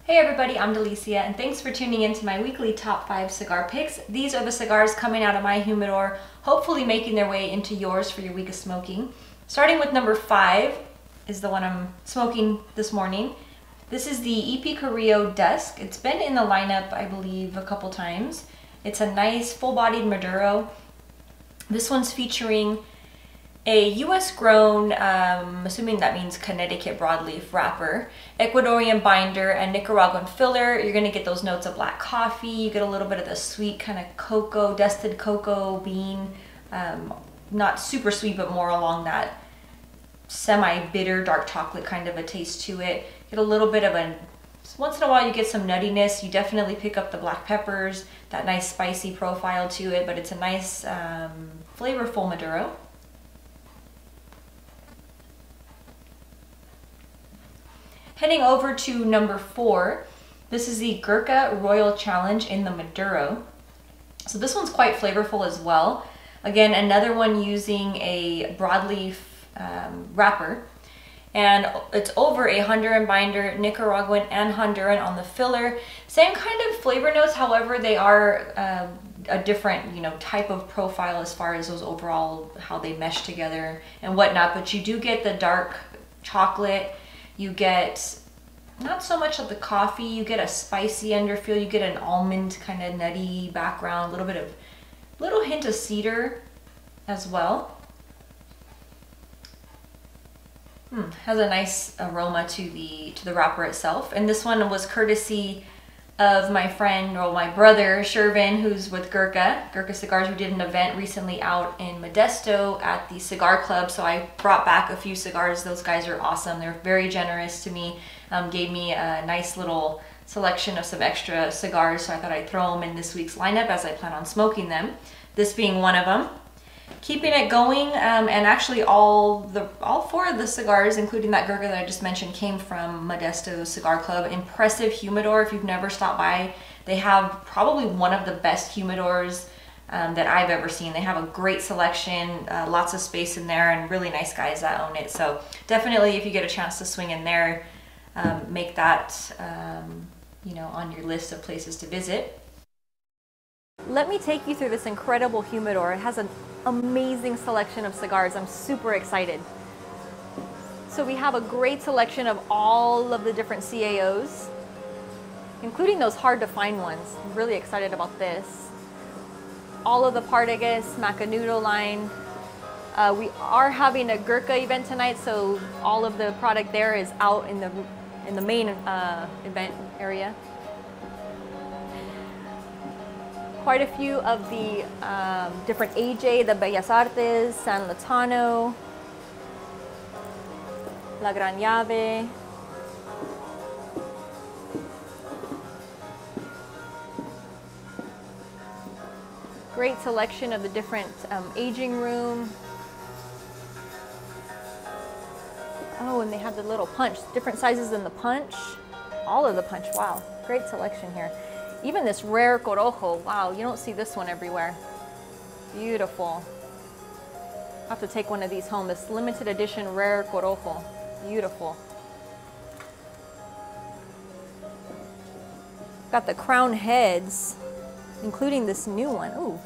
Hey everybody, I'm Delicia and thanks for tuning in to my weekly top 5 cigar picks. These are the cigars coming out of my humidor, hopefully making their way into yours for your week of smoking. Starting with number 5 is the one I'm smoking this morning. This is the AJ Carrillo Dusk. It's been in the lineup, I believe, a couple times. It's a nice full-bodied Maduro. This one's featuring a US grown, assuming that means Connecticut broadleaf wrapper, Ecuadorian binder, and Nicaraguan filler. You're gonna get those notes of black coffee. You get a little bit of the sweet kind of cocoa, dusted cocoa bean. Not super sweet, but more along that semi-bitter dark chocolate kind of a taste to it. Get a little bit of a, once in a while you get some nuttiness. You definitely pick up the black peppers, that nice spicy profile to it, but it's a nice flavorful Maduro. Heading over to number 4, this is the Gurkha Royal Challenge in the Maduro. So this one's quite flavorful as well. Again, another one using a broadleaf wrapper. And it's over a Honduran binder, Nicaraguan and Honduran on the filler. Same kind of flavor notes, however, they are a different, type of profile as far as those overall, how they mesh together and whatnot. But you do get the dark chocolate. You get not so much of the coffee, you get a spicy underfeel, you get an almond kind of nutty background, little hint of cedar as well. Has a nice aroma to the wrapper itself. And this one was courtesy of my friend, or my brother, Shervin, who's with Gurkha Cigars. We did an event recently out in Modesto at the Cigar Club, so I brought back a few cigars. Those guys are awesome. They're very generous to me, gave me a nice little selection of some extra cigars, so I thought I'd throw them in this week's lineup as I plan on smoking them, this being one of them. Keeping it going, and actually all 4 of the cigars, including that Gurkha that I just mentioned, came from Modesto Cigar Club. Impressive humidor. If you've never stopped by, they have probably one of the best humidors that I've ever seen. They have a great selection, lots of space in there, and really nice guys that own it. So definitely, if you get a chance to swing in there, make that on your list of places to visit. Let me take you through this incredible humidor. It has an amazing selection of cigars. I'm super excited. So we have a great selection of all of the different CAOs, including those hard to find ones. I'm really excited about this. All of the Partagas, Macanudo line. We are having a Gurkha event tonight, so all of the product there is out in the main event area. Quite a few of the different AJ, the Bellas Artes, San Latano, La Gran Llave. Great selection of the different aging room. Oh, and they have the little punch, different sizes in the punch. All of the punch, wow, great selection here. Even this rare Corojo, wow, you don't see this one everywhere. Beautiful. I'll have to take one of these home, this limited edition rare Corojo. Beautiful. Got the crown heads, including this new one. Ooh,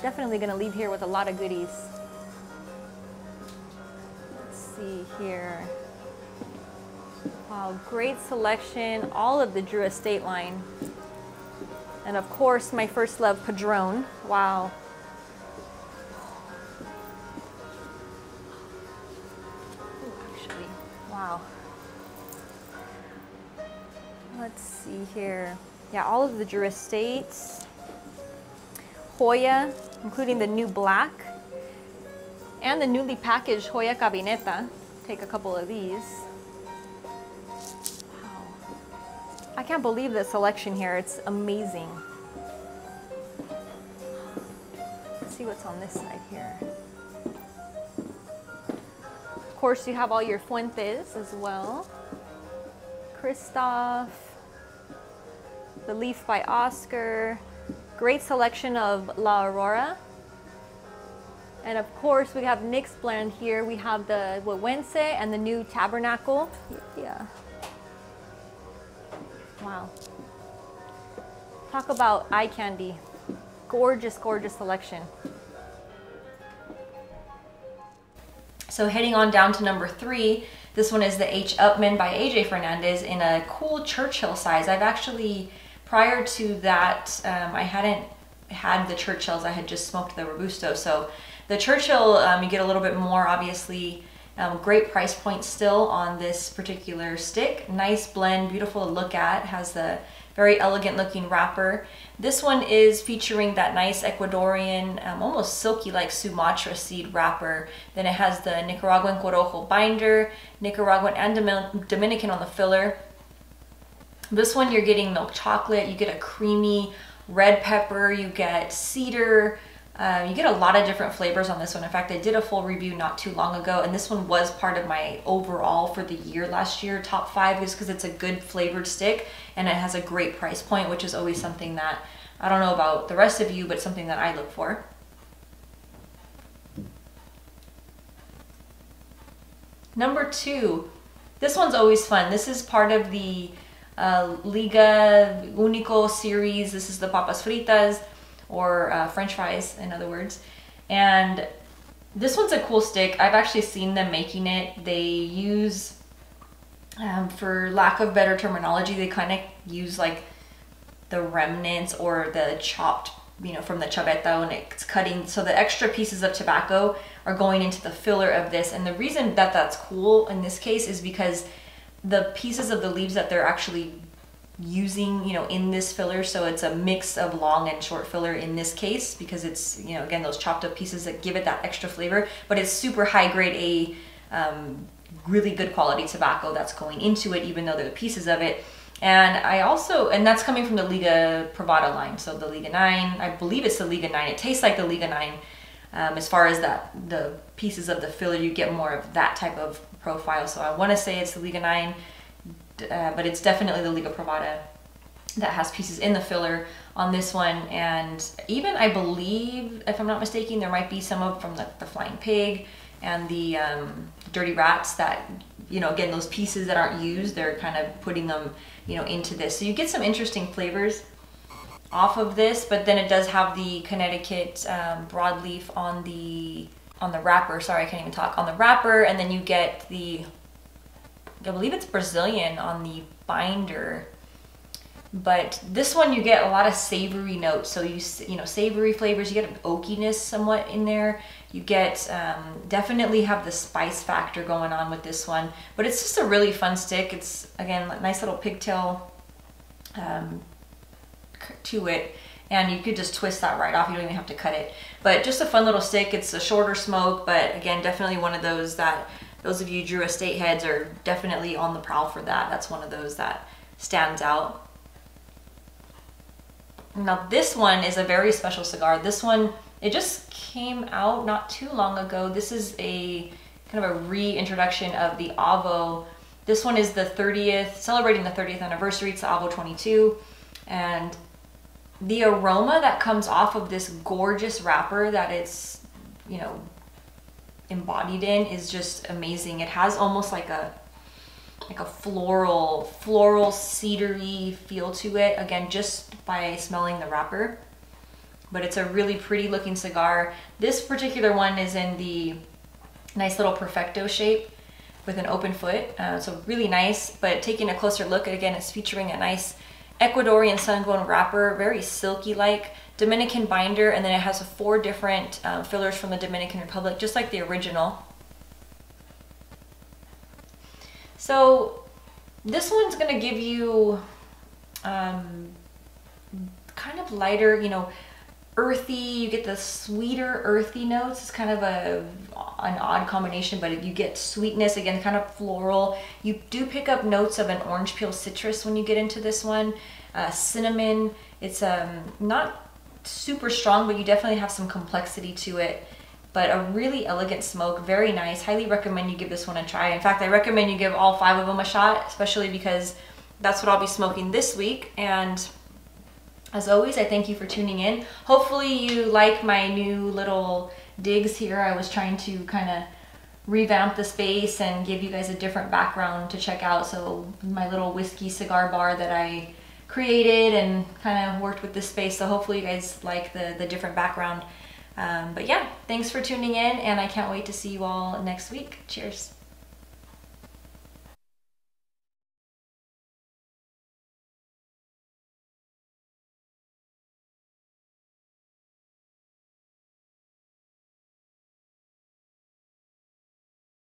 definitely gonna leave here with a lot of goodies. Let's see here. Wow, great selection, all of the Drew Estate line. And of course, my first love, Padron. Wow. Ooh, actually, wow. Let's see here. Yeah, all of the Drew Estates. Hoya, including the new black. And the newly packaged Hoya Cabineta. Take a couple of these. I can't believe the selection here. It's amazing. Let's see what's on this side here. Of course, you have all your Fuentes as well. Christoph, the Leaf by Oscar. Great selection of La Aurora. And of course, we have Nick's blend here. We have the Huehuense and the new Tabernacle. Yeah. Wow. Talk about eye candy. Gorgeous, gorgeous selection. So heading on down to number 3, this one is the H. Upmann by AJ Fernandez in a cool Churchill size. I've actually, prior to that, I hadn't had the Churchills. I had just smoked the Robusto. So the Churchill, you get a little bit more, obviously. Great price point still on this particular stick. Nice blend, beautiful to look at. Has the very elegant looking wrapper. This one is featuring that nice Ecuadorian, almost silky like Sumatra seed wrapper. Then it has the Nicaraguan Corojo binder, Nicaraguan and Dominican on the filler. This one you're getting milk chocolate, you get a creamy red pepper, you get cedar, you get a lot of different flavors on this one. In fact, I did a full review not too long ago, and this one was part of my overall for the year last year top 5, is because it's a good flavored stick and it has a great price point, which is always something that, I don't know about the rest of you, but something that I look for. Number 2, this one's always fun. This is part of the Liga Único series. This is the papas fritas, or French fries, in other words. And this one's a cool stick. I've actually seen them making it. They use, for lack of better terminology, they kind of use like the remnants or the chopped, you know, from the chaveta when it's cutting. So the extra pieces of tobacco are going into the filler of this. And the reason that that's cool in this case is because the pieces of the leaves that they're actually using, you know, in this filler, so it's a mix of long and short filler in this case, because it's, you know, again, those chopped up pieces that give it that extra flavor, but it's super high grade A, really good quality tobacco that's going into it, even though they're the pieces of it. And I also, and that's coming from the Liga Privada line, so the Liga 9, I believe it's the Liga 9, it tastes like the Liga 9, as far as that, the pieces of the filler, you get more of that type of profile, so I want to say it's the Liga 9, but it's definitely the Liga Privada that has pieces in the filler on this one. And even, I believe, if I'm not mistaken, there might be some of from the Flying Pig and the Dirty Rats that, you know, again, those pieces that aren't used, they're kind of putting them, you know, into this. So you get some interesting flavors off of this, but then it does have the Connecticut broadleaf on the wrapper. Sorry, I can't even talk. On the wrapper, and then you get the, I believe it's Brazilian on the binder. But this one you get a lot of savory notes, so you know, savory flavors. You get an oakiness somewhat in there. You get definitely have the spice factor going on with this one. But it's just a really fun stick. It's, again, a nice little pigtail to it, and you could just twist that right off. You don't even have to cut it. But just a fun little stick. It's a shorter smoke, but again, definitely one of those that those of you Drew Estate heads are definitely on the prowl for that. That's one of those that stands out. Now this one is a very special cigar. This one, it just came out not too long ago. This is a kind of a reintroduction of the Avo. This one is the 30th, celebrating the 30th anniversary. It's the Avo 22. And the aroma that comes off of this gorgeous wrapper that it's, you know, embodied in is just amazing. It has almost like a floral cedary feel to it, again, just by smelling the wrapper. But it's a really pretty looking cigar. This particular one is in the nice little perfecto shape with an open foot, so really nice. But taking a closer look, again, it's featuring a nice Ecuadorian sun-grown wrapper, very silky like, Dominican binder, and then it has 4 different fillers from the Dominican Republic, just like the original. So this one's gonna give you kind of lighter, you know, earthy. You get the sweeter earthy notes. It's kind of an odd combination, but you get sweetness, again, kind of floral. You do pick up notes of an orange peel citrus when you get into this one. Cinnamon. It's not super strong, but you definitely have some complexity to it. But a really elegant smoke, very nice. Highly recommend you give this one a try. In fact, I recommend you give all 5 of them a shot, especially because that's what I'll be smoking this week. And as always, I thank you for tuning in. Hopefully you like my new little digs here. I was trying to kind of revamp the space and give you guys a different background to check out. So my little whiskey cigar bar that I created and kind of worked with this space. So hopefully you guys like the different background. But yeah, thanks for tuning in, and I can't wait to see you all next week. Cheers.